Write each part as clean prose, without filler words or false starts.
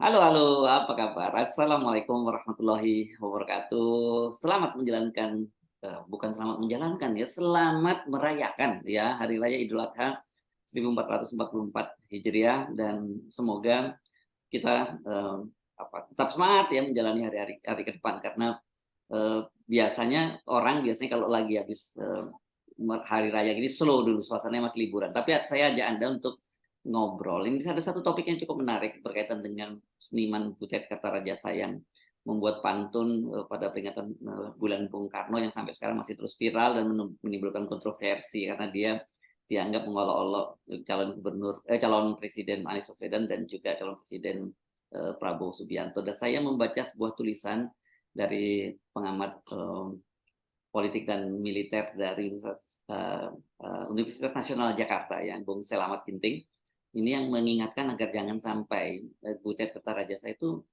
Halo, apa kabar? Assalamualaikum warahmatullahi wabarakatuh. Selamat menjalankan, bukan selamat menjalankan ya, selamat merayakan ya Hari Raya Idul Adha 1444 Hijriah dan semoga kita, tetap semangat ya menjalani hari ke depan karena, biasanya biasanya kalau lagi habis, hari raya gini slow dulu, suasananya masih liburan. Tapi saya ajak Anda untuk ngobrol. Ini ada satu topik yang cukup menarik berkaitan dengan seniman Butet Kertarajasa yang membuat pantun, pada peringatan, bulan Bung Karno yang sampai sekarang masih terus viral dan menimbulkan kontroversi karena dia dianggap mengolok-olok calon presiden Anies Baswedan dan juga calon presiden, Prabowo Subianto. Dan saya membaca sebuah tulisan dari pengamat, politik dan militer dari Universitas Nasional Jakarta yang Bung Selamat Ginting. Ini yang mengingatkan agar jangan sampai, Butet Kertarajasa itu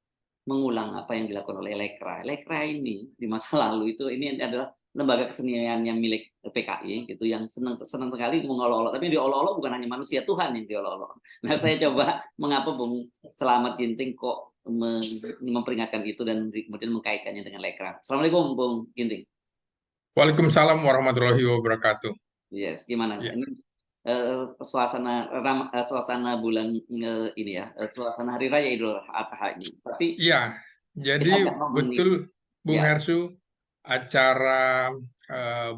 mengulang apa yang dilakukan oleh Lekra. Lekra ini di masa lalu ini adalah lembaga kesenian yang milik PKI gitu, yang senang senang sekali mengolok-olok, tapi yang diolok-olok bukan hanya manusia, Tuhan yang diolok-olok. Nah, saya coba mengapa Bung Selamat Ginting kok memperingatkan itu dan kemudian mengkaitkannya dengan Lekra. Assalamualaikum Bung Ginting. Waalaikumsalam warahmatullahi wabarakatuh. Yes, gimana? Ya, Ini, suasana bulan, ini ya, suasana hari raya Idul Adha ini. Tapi ya, kita jadi agak ngomongin betul Bung ya, Hersu, acara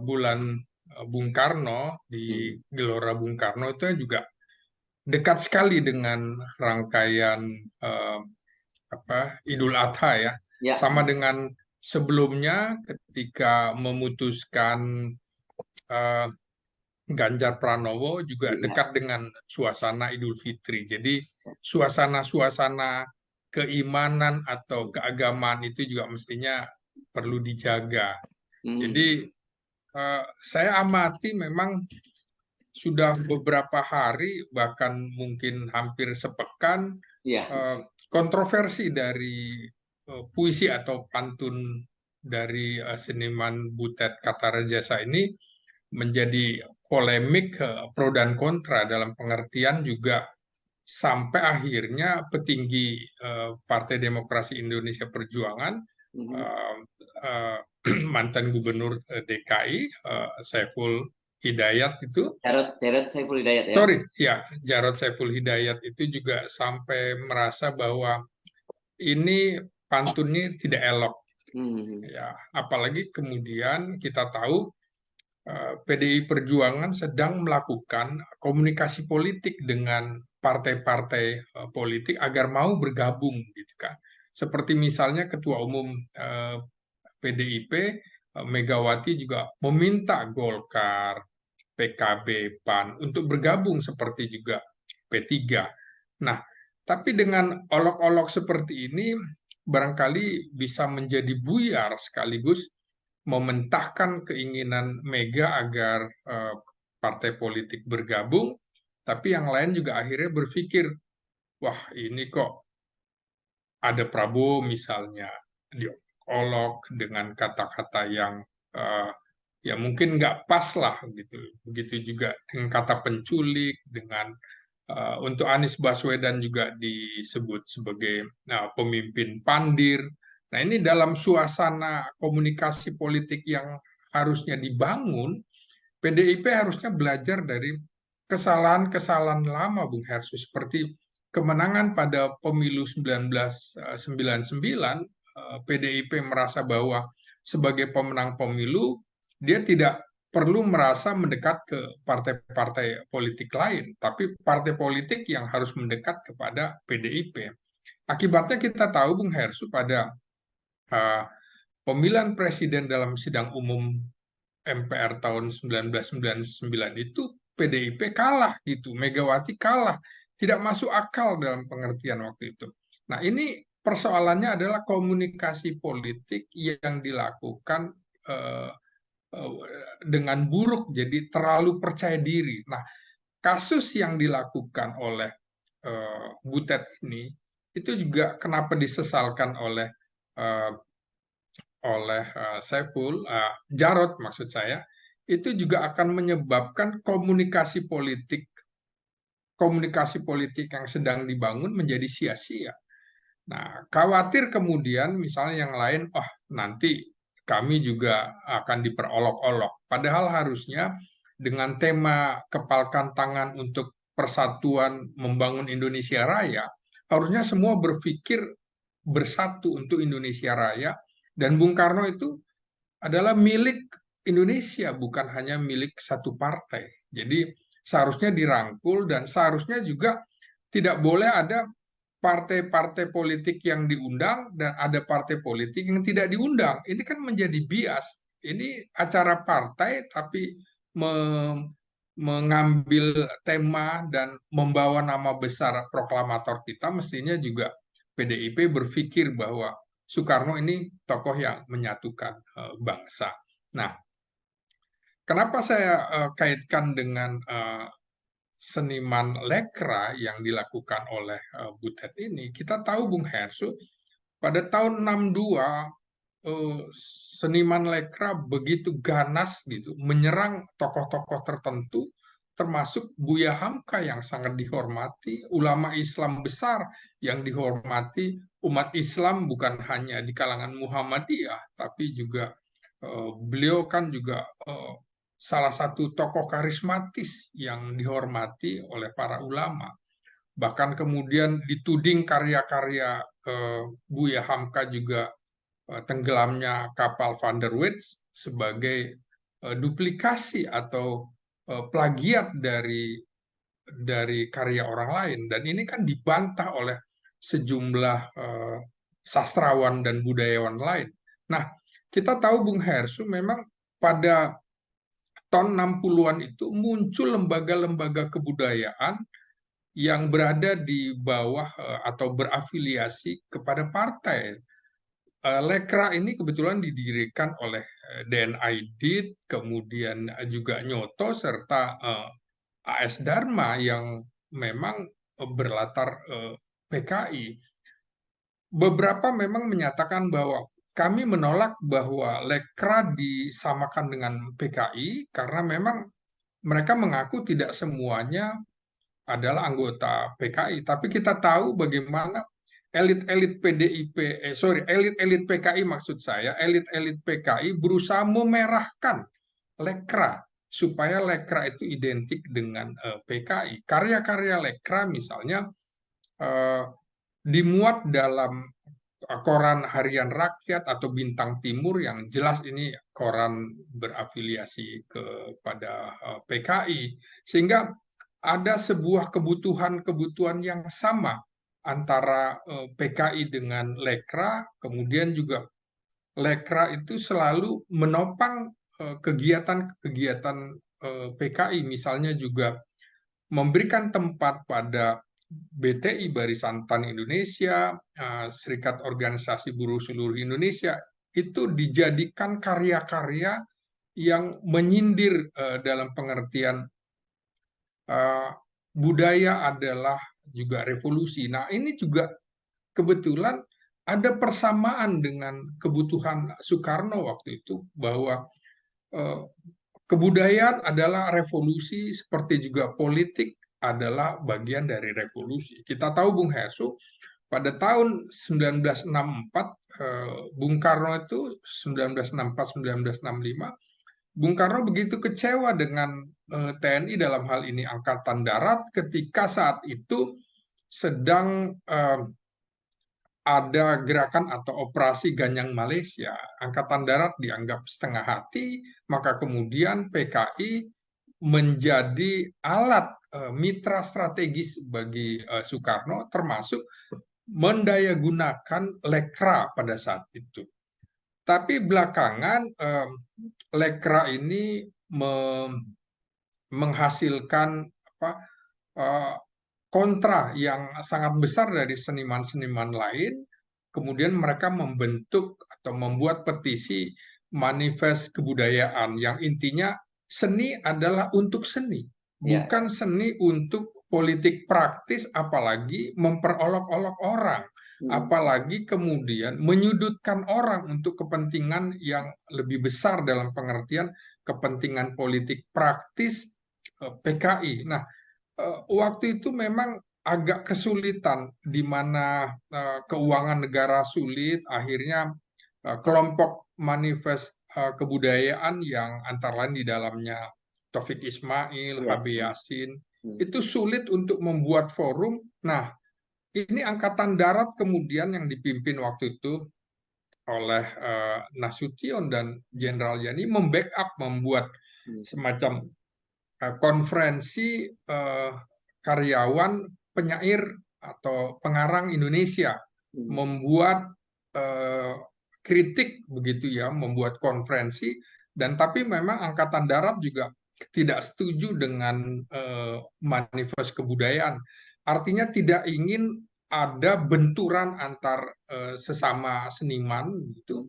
bulan Bung Karno di mhm, Gelora Bung Karno itu juga dekat sekali dengan rangkaian eh, Idul Adha ya. ya, Sama dengan sebelumnya ketika memutuskan eh, Ganjar Pranowo juga iya, dekat dengan suasana Idul Fitri. Jadi suasana-suasana keimanan atau keagamaan itu juga mestinya perlu dijaga. Jadi mhm, saya amati memang sudah beberapa hari bahkan mungkin hampir sepekan iya, eh, kontroversi dari puisi atau pantun dari seniman Butet Katarajasa ini menjadi polemik pro dan kontra dalam pengertian juga sampai akhirnya petinggi Partai Demokrasi Indonesia Perjuangan mhm. eh, eh, mantan Gubernur DKI Saiful Hidayat itu Jarod Saiful Hidayat ya? sorry ya Jarod Saiful Hidayat itu juga sampai merasa bahwa ini pantunnya tidak elok Mhm, ya apalagi kemudian kita tahu PDI Perjuangan sedang melakukan komunikasi politik dengan partai-partai politik agar mau bergabung gitu kan. Seperti misalnya Ketua Umum PDIP Megawati juga meminta Golkar, PKB, PAN untuk bergabung seperti juga P3. Nah, tapi dengan olok-olok seperti ini barangkali bisa menjadi buyar sekaligus mementahkan keinginan Mega agar partai politik bergabung, tapi yang lain juga akhirnya berpikir, wah ini kok ada Prabowo misalnya diolok dengan kata-kata yang eh, ya mungkin nggak pas lah gitu. Begitu juga dengan kata penculik, dengan untuk Anies Baswedan juga disebut sebagai pemimpin pandir. Nah ini dalam suasana komunikasi politik yang harusnya dibangun, PDIP harusnya belajar dari kesalahan-kesalahan lama, Bung Hersu, seperti kemenangan pada pemilu 1999, PDIP merasa bahwa sebagai pemenang pemilu, dia tidak perlu merasa mendekat ke partai-partai politik lain, tapi partai politik yang harus mendekat kepada PDIP. Akibatnya kita tahu, Bung Hersu, pada uh, pemilihan presiden dalam sidang umum MPR tahun 1999 itu PDIP kalah gitu, Megawati kalah, tidak masuk akal dalam pengertian waktu itu. Nah ini persoalannya adalah komunikasi politik yang dilakukan eh, eh, dengan buruk, jadi terlalu percaya diri. Nah kasus yang dilakukan oleh Butet ini itu juga kenapa disesalkan eh, Saiful, Jarod maksud saya, itu juga akan menyebabkan komunikasi politik yang sedang dibangun menjadi sia-sia. Nah, khawatir kemudian misalnya yang lain, oh nanti kami juga akan diperolok-olok. Padahal harusnya dengan tema kepalkan tangan untuk persatuan membangun Indonesia Raya, harusnya semua berpikir bersatu untuk Indonesia Raya. Dan Bung Karno itu adalah milik Indonesia, bukan hanya milik satu partai. Jadi seharusnya dirangkul dan seharusnya juga tidak boleh ada partai-partai politik yang diundang dan ada partai politik yang tidak diundang. Ini kan menjadi bias. Ini acara partai tapi mengambil tema dan membawa nama besar proklamator kita, mestinya juga PDIP berpikir bahwa Soekarno ini tokoh yang menyatukan bangsa. Nah, kenapa saya kaitkan dengan seniman lekra yang dilakukan oleh Butet ini? Kita tahu Bung Hersu, pada tahun 62 seniman lekra begitu ganas gitu menyerang tokoh-tokoh tertentu, termasuk Buya Hamka yang sangat dihormati, ulama Islam besar yang dihormati, umat Islam bukan hanya di kalangan Muhammadiyah tapi juga beliau kan juga salah satu tokoh karismatis yang dihormati oleh para ulama. Bahkan kemudian dituding karya-karya Buya Hamka juga tenggelamnya kapal Van der Weydt sebagai duplikasi atau plagiat dari karya orang lain, dan ini kan dibantah oleh sejumlah sastrawan dan budayawan lain. Nah, kita tahu Bung Hersu memang pada tahun 60-an itu muncul lembaga-lembaga kebudayaan yang berada di bawah atau berafiliasi kepada partai. Lekra ini kebetulan didirikan oleh DN Aidit, kemudian juga Nyoto, serta AS Dharma yang memang berlatar PKI. Beberapa memang menyatakan bahwa kami menolak bahwa Lekra disamakan dengan PKI karena memang mereka mengaku tidak semuanya adalah anggota PKI. Tapi kita tahu bagaimana elit-elit PDIP, elit-elit PKI maksud saya, elit-elit PKI berusaha memerahkan Lekra supaya Lekra itu identik dengan PKI. Karya-karya Lekra misalnya eh, dimuat dalam koran harian rakyat atau Bintang Timur yang jelas ini koran berafiliasi kepada PKI, sehingga ada sebuah kebutuhan-kebutuhan yang sama antara PKI dengan Lekra. Kemudian juga Lekra itu selalu menopang kegiatan-kegiatan PKI, misalnya juga memberikan tempat pada BTI, Barisan Tani Indonesia, Serikat Organisasi Buruh Seluruh Indonesia, itu dijadikan karya-karya yang menyindir dalam pengertian budaya adalah juga revolusi. Nah, ini juga kebetulan ada persamaan dengan kebutuhan Soekarno waktu itu, bahwa kebudayaan adalah revolusi, seperti juga politik adalah bagian dari revolusi. Kita tahu Bung Hesu, pada tahun 1964, Bung Karno itu 1964-1965, Bung Karno begitu kecewa dengan TNI, dalam hal ini Angkatan Darat, ketika saat itu sedang ada gerakan atau operasi Ganyang Malaysia. Angkatan Darat dianggap setengah hati, maka kemudian PKI menjadi alat mitra strategis bagi Soekarno, termasuk mendayagunakan Lekra pada saat itu. Tapi belakangan Lekra ini menghasilkan kontra yang sangat besar dari seniman-seniman lain. Kemudian mereka membentuk atau membuat petisi manifest kebudayaan yang intinya seni adalah untuk seni, bukan seni untuk politik praktis, apalagi memperolok-olok orang, apalagi kemudian menyudutkan orang untuk kepentingan yang lebih besar dalam pengertian kepentingan politik praktis PKI. Nah, waktu itu memang agak kesulitan di mana keuangan negara sulit, akhirnya kelompok manifest kebudayaan yang antara lain di dalamnya Taufik Ismail, Yes. HB Yasin, Hmm. itu sulit untuk membuat forum. Nah, ini Angkatan Darat kemudian yang dipimpin waktu itu oleh Nasution dan Jenderal Yani membackup, membuat Hmm. semacam konferensi karyawan penyair atau pengarang Indonesia, Hmm. membuat kritik begitu ya, membuat konferensi. Dan tapi memang Angkatan Darat juga tidak setuju dengan manifest kebudayaan. Artinya tidak ingin ada benturan antar sesama seniman gitu.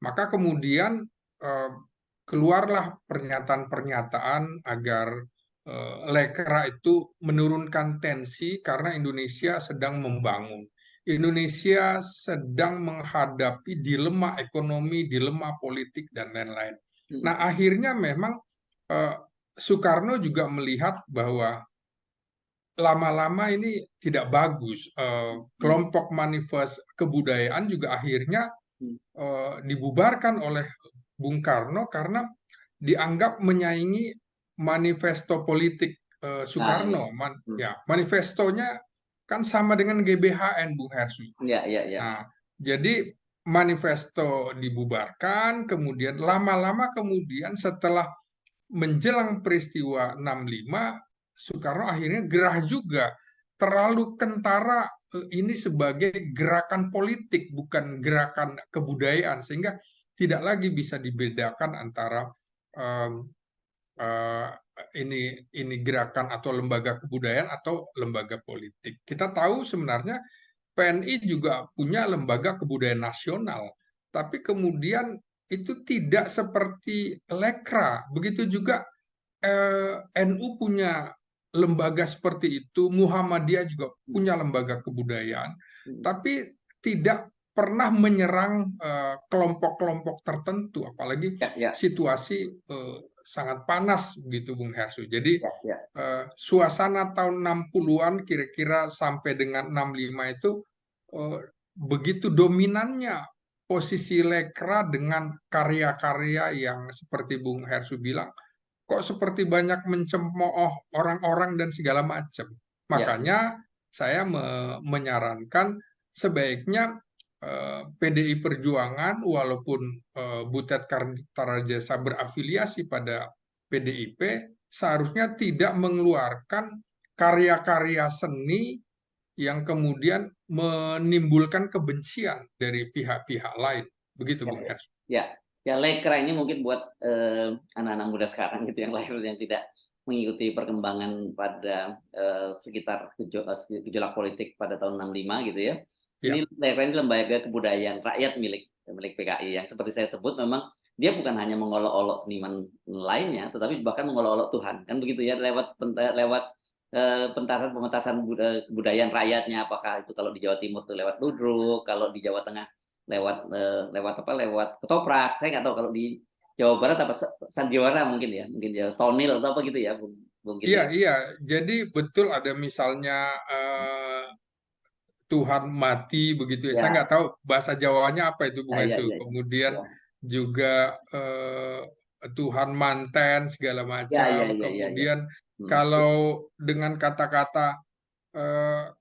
Maka kemudian eh, keluarlah pernyataan-pernyataan agar Lekra itu menurunkan tensi karena Indonesia sedang membangun. Indonesia sedang menghadapi dilema ekonomi, dilema politik, dan lain-lain. Hmm. Nah, akhirnya memang eh, Soekarno juga melihat bahwa lama-lama ini tidak bagus. Kelompok manifest kebudayaan juga akhirnya dibubarkan oleh Bung Karno karena dianggap menyaingi manifesto politik Nah, iya. Soekarno. Hmm. Ya, manifestonya kan sama dengan GBHN, Bung Hersu. Ya, ya, ya. Nah, jadi manifesto dibubarkan, kemudian lama-lama kemudian setelah menjelang peristiwa 65, Soekarno akhirnya gerah juga. Terlalu kentara ini sebagai gerakan politik, bukan gerakan kebudayaan, sehingga tidak lagi bisa dibedakan antara um, uh, ini gerakan atau lembaga kebudayaan atau lembaga politik. Kita tahu sebenarnya PNI juga punya lembaga kebudayaan nasional, tapi kemudian itu tidak seperti Lekra. Begitu juga NU punya lembaga seperti itu, Muhammadiyah juga punya lembaga kebudayaan, tapi tidak pernah menyerang kelompok-kelompok tertentu, apalagi Ya, ya. situasi sangat panas begitu, Bung Hersu. Jadi Ya, ya. suasana tahun 60-an kira-kira sampai dengan 65 itu begitu dominannya posisi Lekra dengan karya-karya yang seperti Bung Hersu bilang, kok seperti banyak mencemooh orang-orang dan segala macam. Ya. Makanya saya menyarankan sebaiknya PDI Perjuangan, walaupun Butet Kartarajasa berafiliasi pada PDIP, seharusnya tidak mengeluarkan karya-karya seni yang kemudian menimbulkan kebencian dari pihak-pihak lain. Begitu, Ya, Bung ya. Hers. Ya, ya, Lekra ini mungkin buat anak-anak muda sekarang gitu yang lahir yang tidak mengikuti perkembangan pada sekitar gejolak politik pada tahun 65 gitu ya. Ya, Ini Lekra ini lembaga kebudayaan rakyat milik PKI yang seperti saya sebut memang dia bukan hanya mengolok-olok seniman lainnya, tetapi bahkan mengolok-olok Tuhan, kan begitu ya, lewat pementasan kebudayaan rakyatnya, apakah itu kalau di Jawa Timur itu lewat ludruk, kalau di Jawa Tengah lewat ketoprak. Saya nggak tahu kalau di Jawa Barat apa sandiwara mungkin ya, tonil atau apa gitu ya, Bung gitu iya, ya. iya. Jadi betul ada misalnya Tuhan mati begitu ya. Saya Ya, nggak tahu bahasa Jawanya apa itu, Bung ya, ya, Hesu. ya, Kemudian ya, juga Tuhan manten segala ya, ya, macam. ya, ya, ya. Kemudian Hmm. kalau dengan kata-kata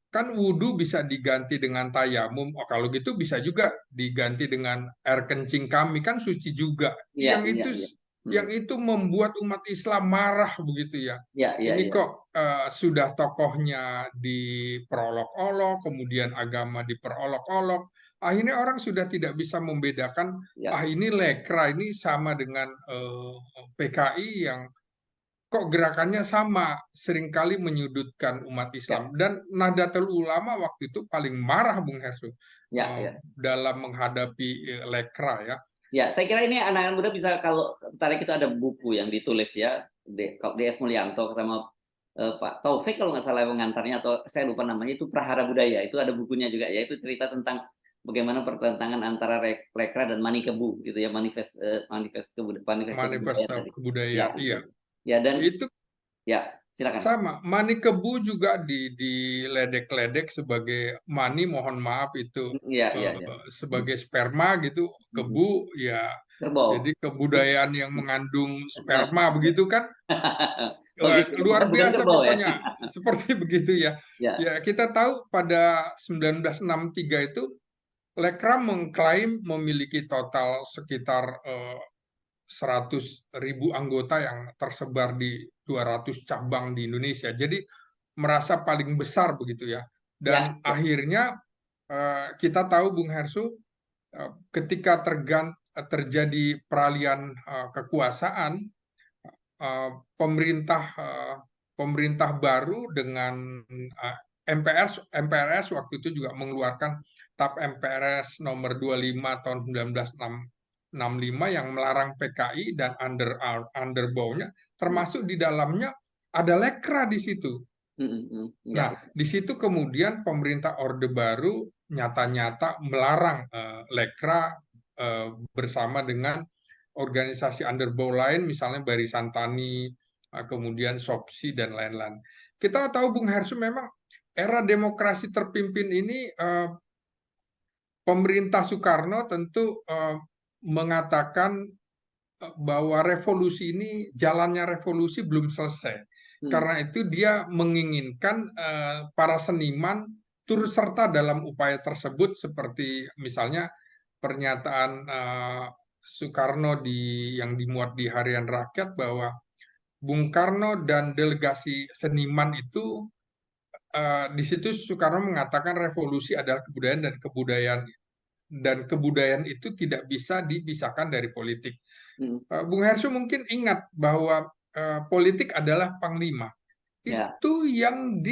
kan wudhu bisa diganti dengan tayamum. Oh, kalau gitu bisa juga diganti dengan air kencing kami, kan suci juga. Iya, iya, iya. Hmm. Yang itu membuat umat Islam marah begitu ya. Iya, iya, Ini iya. kok sudah tokohnya diperolok-olok, kemudian agama diperolok-olok. Akhirnya orang sudah tidak bisa membedakan, Ya, ini Lekra ini sama dengan PKI yang kok gerakannya sama, seringkali menyudutkan umat ya, Islam. Dan Nahdlatul Ulama waktu itu paling marah, Bung Hersu, ya, ya. dalam menghadapi Lekra ya. Ya, saya kira ini anak-anak muda bisa kalau tertarik itu ada buku yang ditulis ya, DS Mulyanto sama Pak Taufik kalau nggak salah pengantarnya atau saya lupa namanya itu Prahara Budaya. Itu ada bukunya juga ya, itu cerita tentang bagaimana pertentangan antara Lekra dan Manikebu gitu ya, manifesto Manifesto kebudayaan tadi. Ya, kebudayaan, iya. betul. Ya dan Itu ya Silakan. Sama, mani kebu juga diledek-ledek sebagai mani, mohon maaf itu Iya, iya, iya. sebagai sperma gitu, kebu ya jadi Kerbau. kebudayaan yang mengandung sperma begitu kan. Oh Wah, gitu, luar bukan biasa kerbau ya. pokoknya seperti begitu ya. Ya. Ya, kita tahu pada 1963 itu Lekra mengklaim memiliki total sekitar 100.000 anggota yang tersebar di 200 cabang di Indonesia. Jadi merasa paling besar begitu ya. Dan Ya, ya. akhirnya kita tahu Bung Hersu, ketika terjadi peralihan kekuasaan, eh, pemerintah pemerintah baru dengan MPRS waktu itu juga mengeluarkan TAP MPRS nomor 25 tahun 1965 yang melarang PKI dan underbownya, Hmm, termasuk di dalamnya ada Lekra di situ. Ya, Nah, di situ kemudian pemerintah Orde Baru nyata-nyata melarang Lekra bersama dengan organisasi underbow lain, misalnya Barisan Tani, kemudian Sopsi, dan lain-lain. Kita tahu Bung Hersu memang era demokrasi terpimpin ini, pemerintah Soekarno tentu mengatakan bahwa revolusi ini, jalannya revolusi belum selesai. hmm, Karena itu dia menginginkan para seniman turut serta dalam upaya tersebut, seperti misalnya pernyataan Soekarno yang dimuat di Harian Rakyat bahwa Bung Karno dan delegasi seniman itu, di situ Soekarno mengatakan revolusi adalah kebudayaan itu tidak bisa dipisahkan dari politik. hmm, Bung Hersu mungkin ingat bahwa politik adalah panglima. ya. Itu yang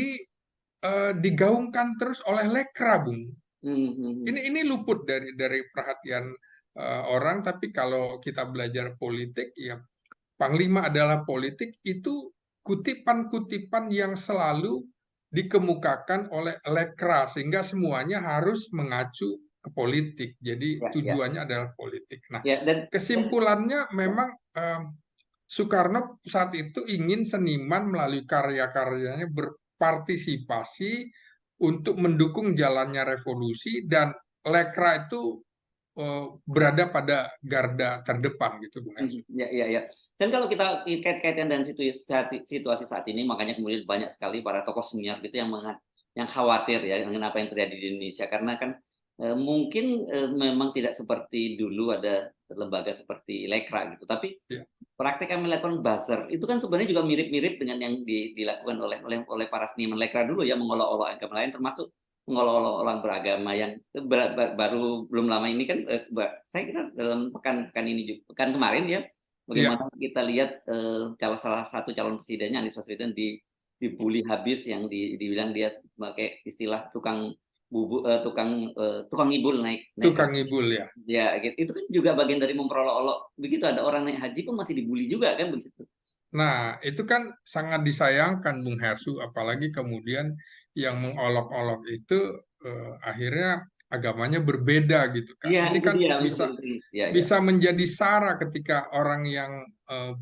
digaungkan terus oleh Lekra, Bung. Hmm, hmm, hmm. Ini luput dari perhatian orang, tapi kalau kita belajar politik, ya panglima adalah politik, itu kutipan-kutipan yang selalu dikemukakan oleh Lekra, sehingga semuanya harus mengacu ke politik. Jadi Ya, ya, tujuannya adalah politik. Nah, ya. Dan kesimpulannya ya. memang Soekarno saat itu ingin seniman melalui karya-karyanya berpartisipasi untuk mendukung jalannya revolusi, dan Lekra itu berada pada garda terdepan gitu, Bung Hersu. Ya, ya, ya. Dan kalau kita kait-kaitan dengan situasi saat ini, makanya kemudian banyak sekali para tokoh senior gitu yang khawatir ya dengan apa yang terjadi di Indonesia, karena kan mungkin memang tidak seperti dulu ada lembaga seperti Lekra gitu, tapi Ya, praktek kami lakukan buzzer itu kan sebenarnya juga mirip-mirip dengan yang dilakukan oleh para seniman Lekra dulu ya, mengolok-olok agama lain, termasuk mengolok-olok orang beragama yang baru belum lama ini kan, saya kira dalam pekan ini juga, pekan kemarin ya, ya, bagaimana kita lihat salah satu calon presidennya Anies Baswedan dibully habis, yang dibilang dia pakai istilah tukang ngibul naik naik tukang ngibul ya. ya gitu. Itu kan juga bagian dari memperolok-olok. Begitu ada orang naik haji pun masih dibully juga kan begitu. Nah, itu kan sangat disayangkan, Bung Hersu, apalagi kemudian yang mengolok-olok itu akhirnya agamanya berbeda gitu kan. Iya, Ini itu kan dia bisa seperti ya, ya. bisa menjadi sara ketika orang yang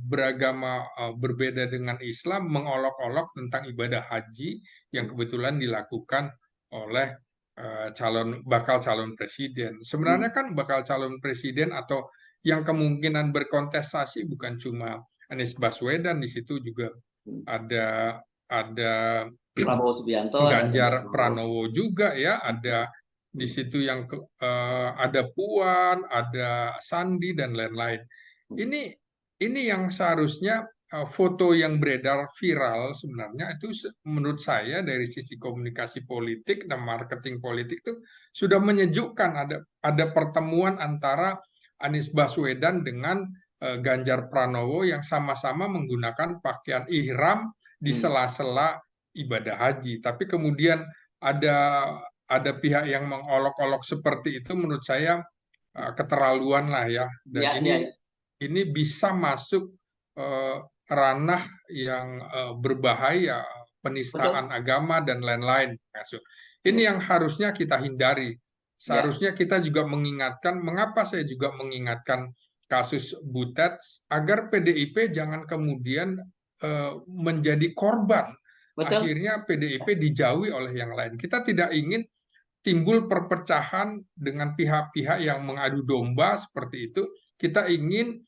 beragama berbeda dengan Islam mengolok-olok tentang ibadah haji yang kebetulan dilakukan oleh bakal calon presiden. Hmm, Sebenarnya kan bakal calon presiden atau yang kemungkinan berkontestasi bukan cuma Anies Baswedan, di situ juga hmm. ada Prabowo Subianto ada Ganjar Ganjar Pranowo. Pranowo juga ya, Hmm, ada di hmm, situ yang ada Puan, ada Sandi, dan lain-lain. hmm, Ini yang seharusnya foto yang beredar viral sebenarnya itu menurut saya dari sisi komunikasi politik dan marketing politik itu sudah menyejukkan, ada pertemuan antara Anies Baswedan dengan Ganjar Pranowo yang sama-sama menggunakan pakaian ihram di hmm, sela-sela ibadah haji. Tapi kemudian ada pihak yang mengolok-olok seperti itu, menurut saya keterlaluan lah ya. Dan ya, ya, ya. ini bisa masuk eh, ranah yang berbahaya, Betul. penistaan agama dan lain-lain. Masuk. Ini Ya, yang harusnya kita hindari. ya. Seharusnya kita juga mengingatkan, mengapa saya juga mengingatkan kasus Butet, agar PDIP jangan kemudian menjadi korban. Betul? Akhirnya PDIP dijauhi oleh yang lain. Kita tidak ingin timbul perpecahan dengan pihak-pihak yang mengadu domba seperti itu. Kita ingin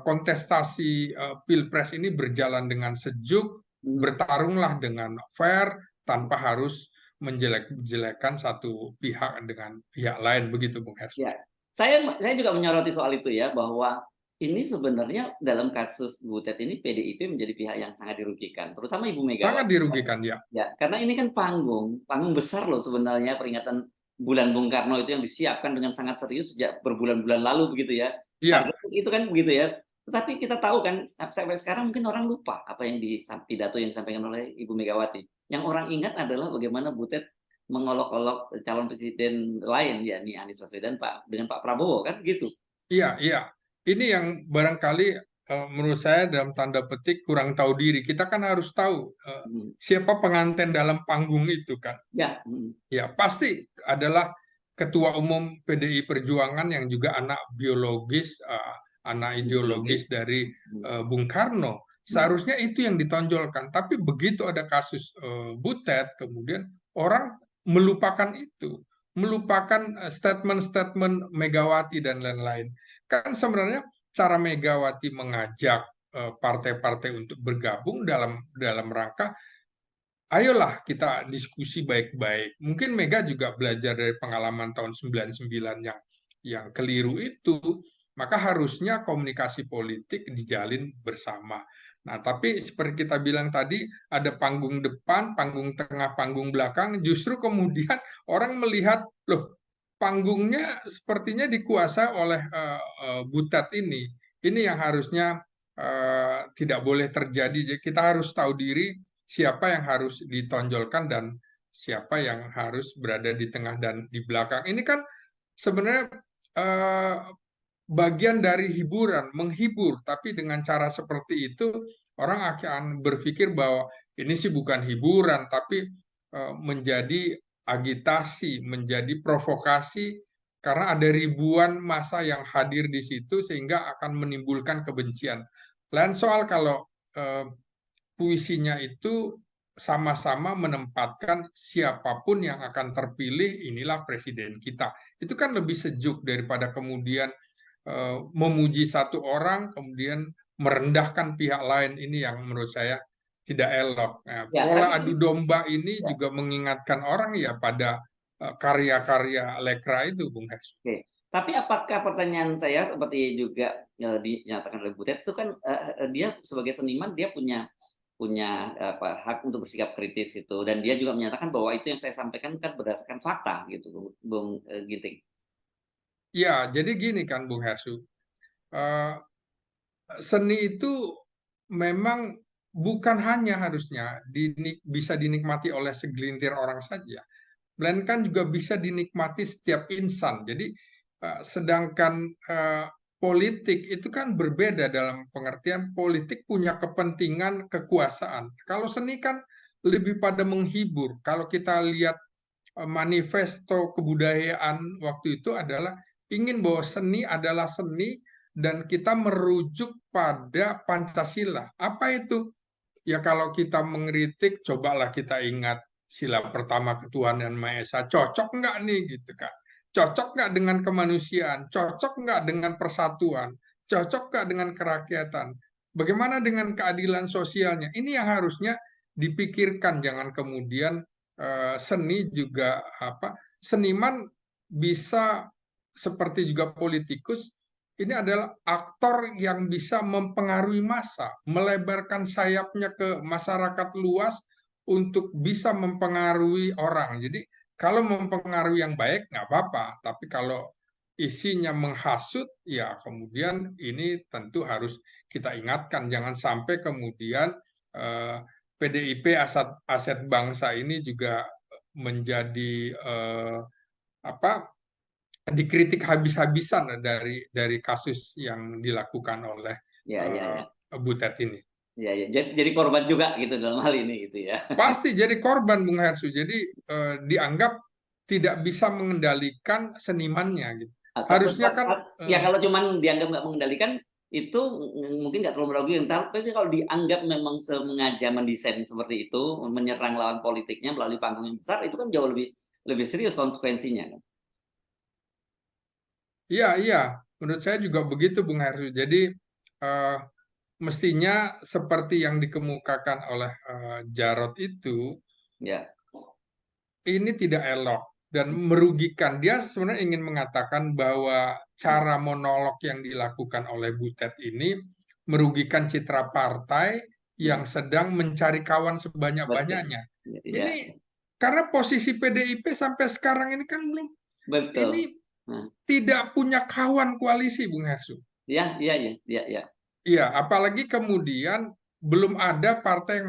kontestasi Pilpres ini berjalan dengan sejuk, Hmm. bertarunglah dengan fair tanpa harus menjelek-jelekan satu pihak dengan pihak lain, begitu Bung Hersu. Ya, saya juga menyoroti soal itu ya, bahwa ini sebenarnya dalam kasus Butet ini PDIP menjadi pihak yang sangat dirugikan, terutama Ibu Sangat Megawati. dirugikan ya. Ya, karena ini kan panggung besar loh sebenarnya, peringatan Bulan Bung Karno itu yang disiapkan dengan sangat serius sejak berbulan-bulan lalu begitu ya. Iya, Target itu kan begitu ya. Tetapi kita tahu kan sampai sekarang mungkin orang lupa apa yang di pidato yang disampaikan oleh Ibu Megawati. Yang orang ingat adalah bagaimana Butet mengolok-olok calon presiden lain, yakni Anies Baswedan dengan Pak Prabowo kan gitu. iya, iya. Ini yang barangkali menurut saya dalam tanda petik kurang tahu diri. Kita kan harus tahu Hmm. siapa pengantin dalam panggung itu kan. Ya, Ya, pasti adalah Ketua Umum PDI Perjuangan yang juga anak biologis, anak ideologis. ideologis dari Hmm. Bung Karno. Hmm. Seharusnya itu yang ditonjolkan. Tapi begitu ada kasus Butet, kemudian orang melupakan itu, melupakan statement-statement Megawati dan lain-lain. Kan sebenarnya cara Megawati mengajak partai-partai untuk bergabung dalam rangka ayolah kita diskusi baik-baik. Mungkin Mega juga belajar dari pengalaman tahun 99 yang keliru itu, maka harusnya komunikasi politik dijalin bersama. Nah, tapi seperti kita bilang tadi, ada panggung depan, panggung tengah, panggung belakang, justru kemudian orang melihat, loh, panggungnya sepertinya dikuasai oleh Butet ini. Ini yang harusnya tidak boleh terjadi. Jadi kita harus tahu diri siapa yang harus ditonjolkan dan siapa yang harus berada di tengah dan di belakang. Ini kan sebenarnya eh, bagian dari hiburan, menghibur, tapi dengan cara seperti itu orang akan berpikir bahwa ini sih bukan hiburan, tapi menjadi agitasi, menjadi provokasi karena ada ribuan massa yang hadir di situ sehingga akan menimbulkan kebencian. Lain soal kalau eh, puisinya itu sama-sama menempatkan siapapun yang akan terpilih inilah presiden kita. Itu kan lebih sejuk daripada kemudian memuji satu orang kemudian merendahkan pihak lain. Ini yang menurut saya tidak elok. Nah, Ya, pola tapi adu domba ini ya, juga mengingatkan orang ya pada karya-karya Lekra itu, Bung Hers. oke. Tapi apakah pertanyaan saya seperti juga dinyatakan oleh Butet itu kan dia sebagai seniman dia punya punya apa hak untuk bersikap kritis itu, dan dia juga menyatakan bahwa itu yang saya sampaikan kan berdasarkan fakta gitu, Bung Ginting. Ya, jadi gini kan Bung Hersu, eh, seni itu memang bukan hanya harusnya bisa dinikmati oleh segelintir orang saja, melainkan juga bisa dinikmati setiap insan. Jadi sedangkan politik itu kan berbeda dalam pengertian politik punya kepentingan kekuasaan. Kalau seni kan lebih pada menghibur. Kalau kita lihat manifesto kebudayaan waktu itu adalah ingin bahwa seni adalah seni dan kita merujuk pada Pancasila. Apa itu? Ya kalau kita mengkritik, cobalah kita ingat sila pertama ketuhanan Maha Esa. Cocok nggak nih gitu kan? Cocok nggak dengan kemanusiaan? Cocok nggak dengan persatuan? Cocok nggak dengan kerakyatan? Bagaimana dengan keadilan sosialnya? Ini yang harusnya dipikirkan. Jangan kemudian seni juga apa? Seniman bisa seperti juga politikus ini adalah aktor yang bisa mempengaruhi massa, melebarkan sayapnya ke masyarakat luas untuk bisa mempengaruhi orang. Jadi kalau mempengaruhi yang baik nggak apa-apa, tapi kalau isinya menghasut, ya kemudian ini tentu harus kita ingatkan, jangan sampai kemudian PDIP aset aset bangsa ini juga menjadi apa dikritik habis-habisan dari kasus yang dilakukan oleh Ya, ya, uh, ya. Butet ini. Ya, ya. Jadi korban juga gitu dalam hal ini gitu ya. Pasti jadi korban Bung Hersu. Jadi dianggap tidak bisa mengendalikan senimannya gitu. Atau Harusnya kan ya kalau cuman dianggap nggak mengendalikan, itu mungkin nggak terlalu merugikan, tapi kalau dianggap memang sengaja mendesain seperti itu, menyerang lawan politiknya melalui panggung yang besar, itu kan jauh lebih lebih serius konsekuensinya kan. Iya, iya. Menurut saya juga begitu, Bung Hersу. Jadi eh, mestinya seperti yang dikemukakan oleh Jarod itu, Ya, ini tidak elok dan merugikan. Dia sebenarnya ingin mengatakan bahwa ya, cara monolog yang dilakukan oleh Butet ini merugikan citra partai ya, yang sedang mencari kawan betul. sebanyak-banyaknya. Ya, Ini karena posisi PDIP sampai sekarang ini kan belum, betul. ini Nah, tidak punya kawan koalisi, Bung Hersu. ya, ya, ya, ya, ya. Iya, apalagi kemudian belum ada partai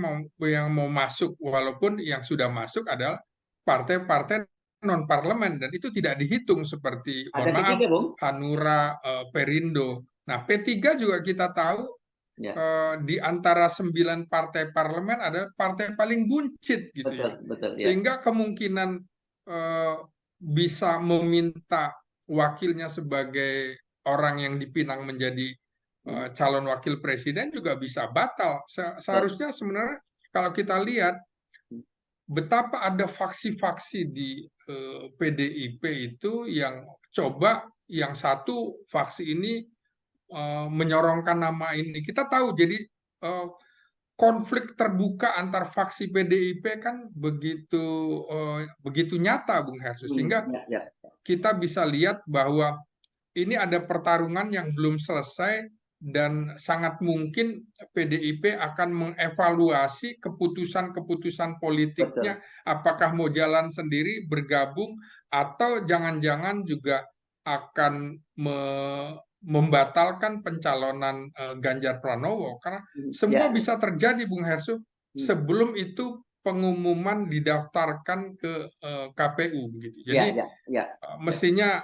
yang mau masuk, walaupun yang sudah masuk adalah partai-partai non parlemen dan itu tidak dihitung seperti, Ada mohon maaf, P3, Bung? Hanura, Perindo. Nah, P3 juga kita tahu Ya, di antara 9 partai parlemen ada partai paling buncit gitu betul, ya. betul, ya. Sehingga kemungkinan eh, bisa meminta wakilnya sebagai orang yang dipinang menjadi Hmm, calon wakil presiden juga bisa batal. betul. Seharusnya sebenarnya kalau kita lihat betapa ada faksi-faksi di PDIP itu yang coba yang satu faksi ini menyorongkan nama ini. Kita tahu jadi eh, konflik terbuka antar faksi PDIP kan begitu nyata, Bung Hersus, sehingga Ya, ya. kita bisa lihat bahwa ini ada pertarungan yang belum selesai dan sangat mungkin PDIP akan mengevaluasi keputusan-keputusan politiknya, Betul. apakah mau jalan sendiri, bergabung, atau jangan-jangan juga akan membatalkan pencalonan Ganjar Pranowo. Karena semua Ya, bisa terjadi, Bung Hersu, sebelum itu pengumuman didaftarkan ke KPU begitu. ya, Jadi ya, ya, ya, mestinya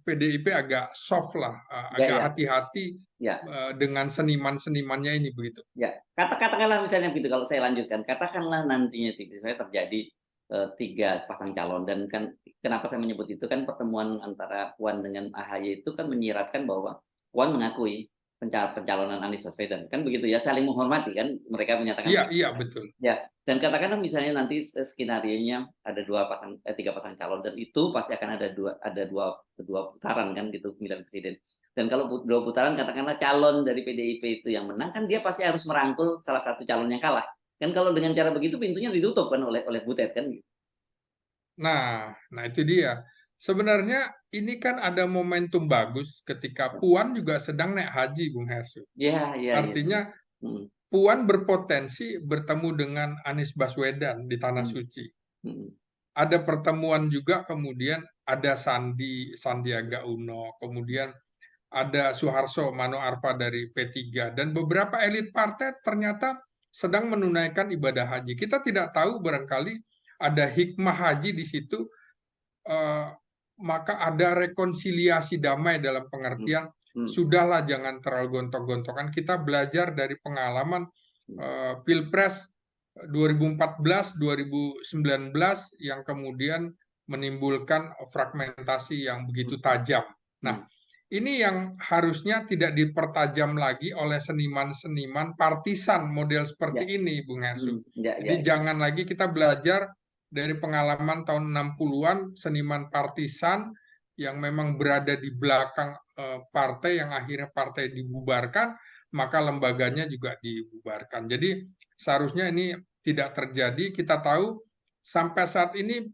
PDIP agak soft lah, ya, agak ya, hati-hati ya. dengan seniman-senimannya ini begitu. Ya, katakanlah misalnya begitu kalau saya lanjutkan, katakanlah nantinya saya terjadi 3 pasang calon dan kan kenapa saya menyebut itu kan pertemuan antara Puan dengan AHY itu kan menyiratkan bahwa Puan mengakui pencalonan Anies Baswedan kan begitu ya, saling menghormati kan mereka menyatakan Iya, begitu. iya betul. Ya, dan katakanlah misalnya nanti skenario-nya ada 3 pasang calon dan itu pasti akan ada dua putaran kan gitu pemilihan presiden. Dan kalau 2 putaran katakanlah calon dari PDIP itu yang menang kan dia pasti harus merangkul salah satu calon yang kalah. Kan kalau dengan cara begitu pintunya ditutup kan oleh Butet kan gitu. Nah itu dia. Sebenarnya ini kan ada momentum bagus ketika Puan juga sedang naik haji, Bung Hersu. Ya, ya, ya. Artinya Hmm, Puan berpotensi bertemu dengan Anies Baswedan di Tanah hmm, Suci. hmm, Ada pertemuan juga, kemudian ada Sandiaga Uno, kemudian ada Suharso Mano Arfa dari P3 dan beberapa elit partai ternyata sedang menunaikan ibadah haji. Kita tidak tahu, barangkali ada hikmah haji di situ, eh, maka ada rekonsiliasi damai dalam hmm, pengertian hmm, sudahlah jangan terlalu gontok-gontokan. Kita belajar dari pengalaman hmm, Pilpres 2014, 2019 yang kemudian menimbulkan fragmentasi yang begitu hmm, tajam. Nah, hmm, ini yang harusnya tidak dipertajam lagi oleh seniman-seniman partisan model ya, seperti ini, Bung Hersuk. ya, Jadi ya, ya. jangan lagi kita belajar dari pengalaman tahun 60-an, seniman partisan yang memang berada di belakang partai yang akhirnya partai dibubarkan, maka lembaganya juga dibubarkan. Jadi seharusnya ini tidak terjadi. Kita tahu sampai saat ini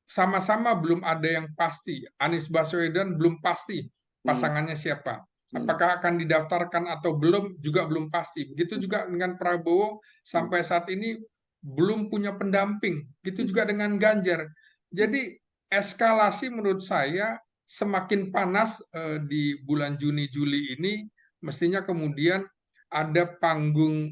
sama-sama belum ada yang pasti. Anies Baswedan belum pasti Hmm, pasangannya siapa. hmm, Apakah akan didaftarkan atau belum juga belum pasti. Begitu hmm, juga dengan Prabowo hmm, sampai saat ini belum punya pendamping. Begitu hmm, juga dengan Ganjar. hmm, Jadi eskalasi menurut saya semakin panas di bulan Juni Juli ini, mestinya kemudian ada panggung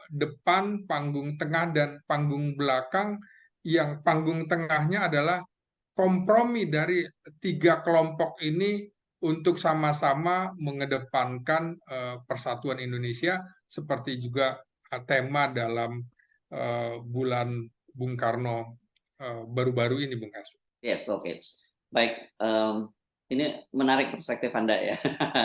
depan, panggung tengah dan panggung belakang, yang panggung tengahnya adalah kompromi dari 3 kelompok ini untuk sama-sama mengedepankan persatuan Indonesia seperti juga tema dalam bulan Bung Karno baru-baru ini, Bung Karno. yes, oke. Baik, Ini menarik perspektif Anda ya,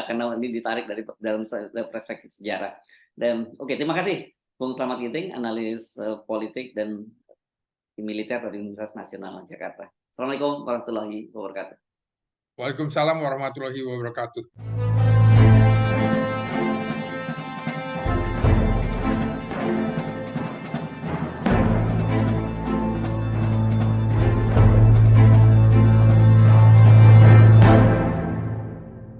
karena ini ditarik dari dalam perspektif sejarah. Dan oke, terima kasih Bung Slamet Ginting, analis politik dan militer dari Universitas Nasional Jakarta. Assalamualaikum warahmatullahi wabarakatuh. Waalaikumsalam warahmatullahi wabarakatuh.